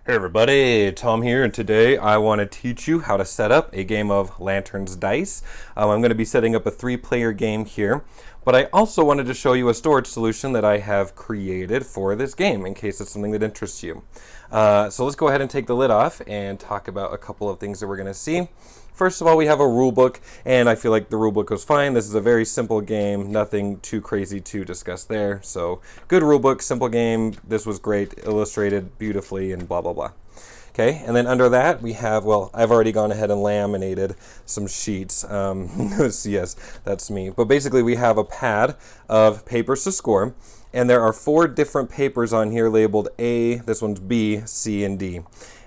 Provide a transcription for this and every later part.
Hey everybody, Tom here, and today I want to teach you how to set up a game of Lanterns Dice. I'm going to be setting up a 3-player game here, but I also wanted to show you a storage solution that I have created for this game in case it's something that interests you. So let's go ahead and take the lid off and talk about a couple of things that we're going to see. First of all, we have a rule book, and I feel like the rule book was fine. This is a very simple game, nothing too crazy to discuss there. So, good rule book, simple game. This was great, illustrated beautifully, and blah, blah, blah. Okay, and then under that, we have, well, I've already gone ahead and laminated some sheets. Yes, that's me. But basically, we have a pad of papers to score, and there are 4 different papers on here labeled A, this one's B, C, and D.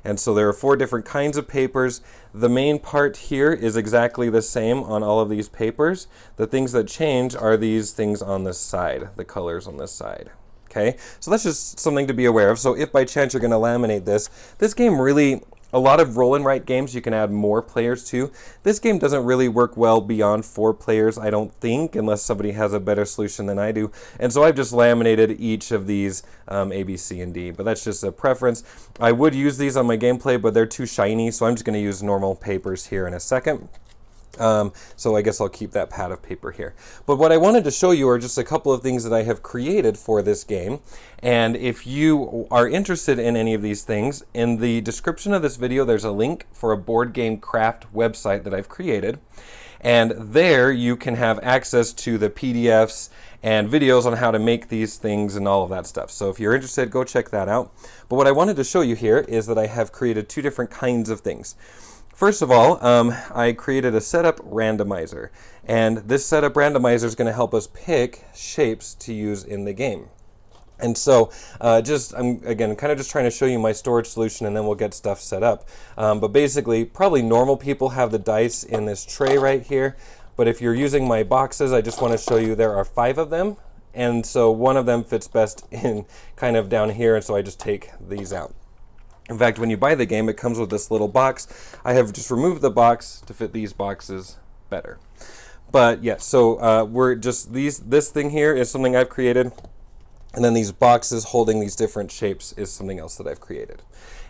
And so there are 4 different kinds of papers. The main part here is exactly the same on all of these papers. The things that change are these things on this side, the colors on this side. Okay, so that's just something to be aware of. So if by chance you're going to laminate this game really, a lot of roll and write games you can add more players to. This game doesn't really work well beyond 4 players, I don't think, unless somebody has a better solution than I do. And so I've just laminated each of these A, B, C, and D, but that's just a preference. I would use these on my gameplay, but they're too shiny, so I'm just going to use normal papers here in a second. So I guess I'll keep that pad of paper here. But what I wanted to show you are just a couple of things that I have created for this game. And if you are interested in any of these things, in the description of this video there's a link for a board game craft website that I've created. And there you can have access to the PDFs and videos on how to make these things and all of that stuff. So if you're interested, go check that out. But what I wanted to show you here is that I have created 2 different kinds of things. First of all, I created a setup randomizer, and this setup randomizer is going to help us pick shapes to use in the game. And so I'm again kind of just trying to show you my storage solution, and then we'll get stuff set up. But basically, probably normal people have the dice in this tray right here, but if you're using my boxes, I just want to show you there are 5 of them, and so one of them fits best in kind of down here, and so I just take these out. In fact, when you buy the game, it comes with this little box. I have just removed the box to fit these boxes better. But yeah, so we're just this thing here is something I've created, and then these boxes holding these different shapes is something else that I've created.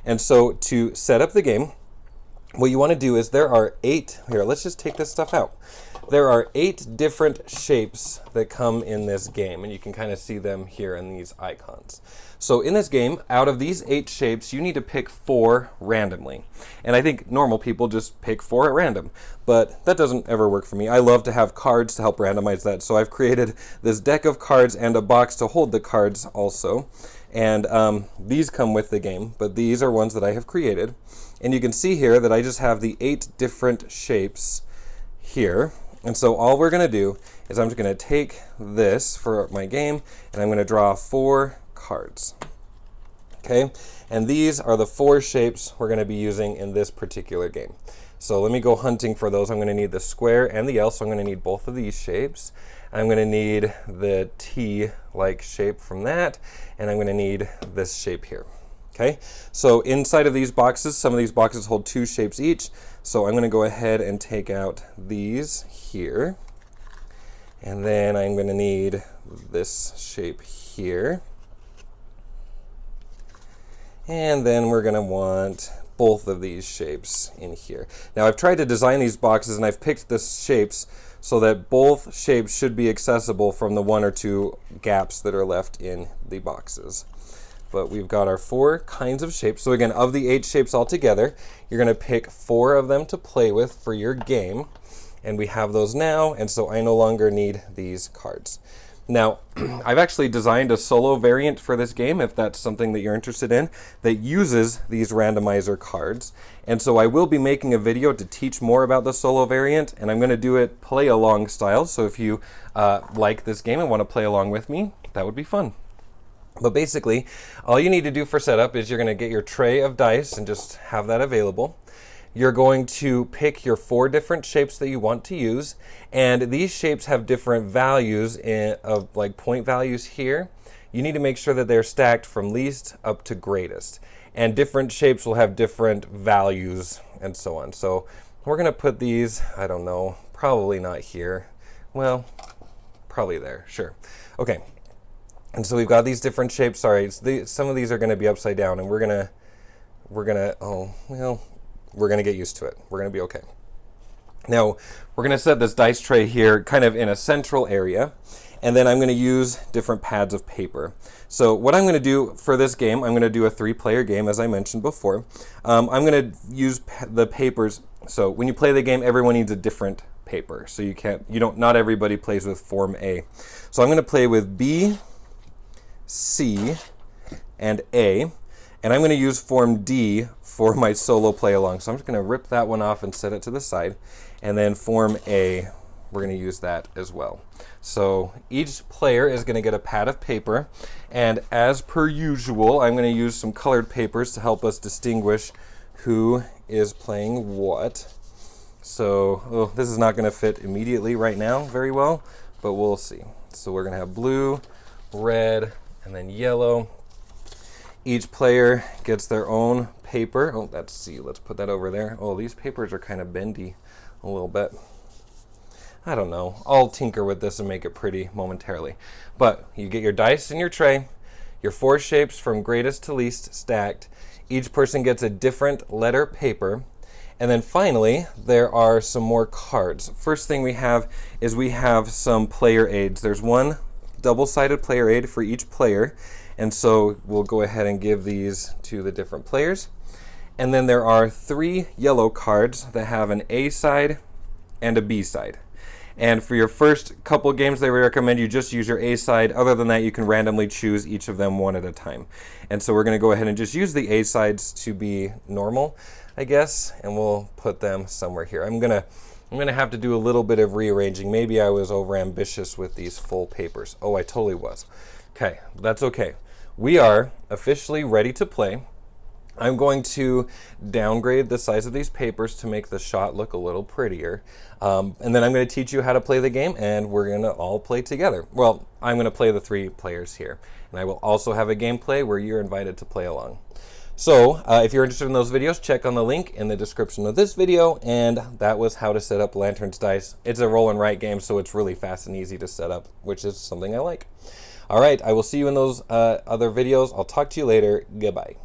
And so to set up the game, what you want to do is there are 8, here, let's just take this stuff out. There are 8 different shapes that come in this game, and you can kind of see them here in these icons. So in this game, out of these 8 shapes, you need to pick 4 randomly. And I think normal people just pick 4 at random, but that doesn't ever work for me. I love to have cards to help randomize that, so I've created this deck of cards and a box to hold the cards also. And these come with the game, but these are ones that I have created. And you can see here that I just have the 8 different shapes here. And so all we're going to do is I'm just going to take this for my game, and I'm going to draw 4 cards. Okay, and these are the 4 shapes we're going to be using in this particular game. So let me go hunting for those. I'm going to need the square and the L, so I'm going to need both of these shapes. I'm going to need the T-like shape from that, and I'm going to need this shape here. Okay, so inside of these boxes, some of these boxes hold 2 shapes each, so I'm going to go ahead and take out these here, and then I'm going to need this shape here, and then we're going to want both of these shapes in here. Now I've tried to design these boxes, and I've picked the shapes so that both shapes should be accessible from the 1 or 2 gaps that are left in the boxes. But we've got our 4 kinds of shapes. So again, of the 8 shapes altogether, you're going to pick 4 of them to play with for your game. And we have those now, and so I no longer need these cards. Now, I've actually designed a solo variant for this game, if that's something that you're interested in, that uses these randomizer cards. And so I will be making a video to teach more about the solo variant, and I'm going to do it play-along style. So if you like this game and want to play along with me, that would be fun. But basically, all you need to do for setup is you're going to get your tray of dice and just have that available. You're going to pick your 4 different shapes that you want to use, and these shapes have different values of like point values here. You need to make sure that they're stacked from least up to greatest, and different shapes will have different values and so on. So we're going to put these, I don't know, probably not here. Well, probably there, sure. Okay. And so we've got these different shapes. Sorry, some of these are going to be upside down, and we're going to we're gonna, oh, well, we're gonna get used to it. We're gonna be okay. Now, we're gonna set this dice tray here kind of in a central area, and then I'm gonna use different pads of paper. So what I'm gonna do for this game, I'm gonna do a 3-player game, as I mentioned before. I'm gonna use the papers. So when you play the game, everyone needs a different paper. So not everybody plays with form A. So I'm gonna play with B, C, and A. And I'm going to use form D for my solo play along. So I'm just going to rip that one off and set it to the side. And then form A, we're going to use that as well. So each player is going to get a pad of paper. And as per usual, I'm going to use some colored papers to help us distinguish who is playing what. So this is not going to fit immediately right now very well, but we'll see. So we're going to have blue, red, and then yellow. Each player gets their own paper. Oh, let's see. Let's put that over there. Oh, these papers are kind of bendy a little bit. I don't know. I'll tinker with this and make it pretty momentarily. But you get your dice in your tray, your 4 shapes from greatest to least stacked. Each person gets a different letter paper. And then finally, there are some more cards. First thing we have is we have some player aids. There's one double-sided player aid for each player. And so we'll go ahead and give these to the different players. And then there are 3 yellow cards that have an A side and a B side. And for your first couple games, they recommend you just use your A side. Other than that, you can randomly choose each of them one at a time. And so we're going to go ahead and just use the A sides to be normal, I guess, and we'll put them somewhere here. I'm gonna have to do a little bit of rearranging. Maybe I was overambitious with these full papers. Oh, I totally was. Okay, that's okay. We are officially ready to play. I'm going to downgrade the size of these papers to make the shot look a little prettier. And then I'm going to teach you how to play the game, and we're going to all play together. Well, I'm going to play the 3 players here. And I will also have a gameplay where you're invited to play along. So if you're interested in those videos, check on the link in the description of this video. And that was how to set up Lanterns Dice. It's a roll and write game, so it's really fast and easy to set up, which is something I like. All right, I will see you in those other videos. I'll talk to you later. Goodbye.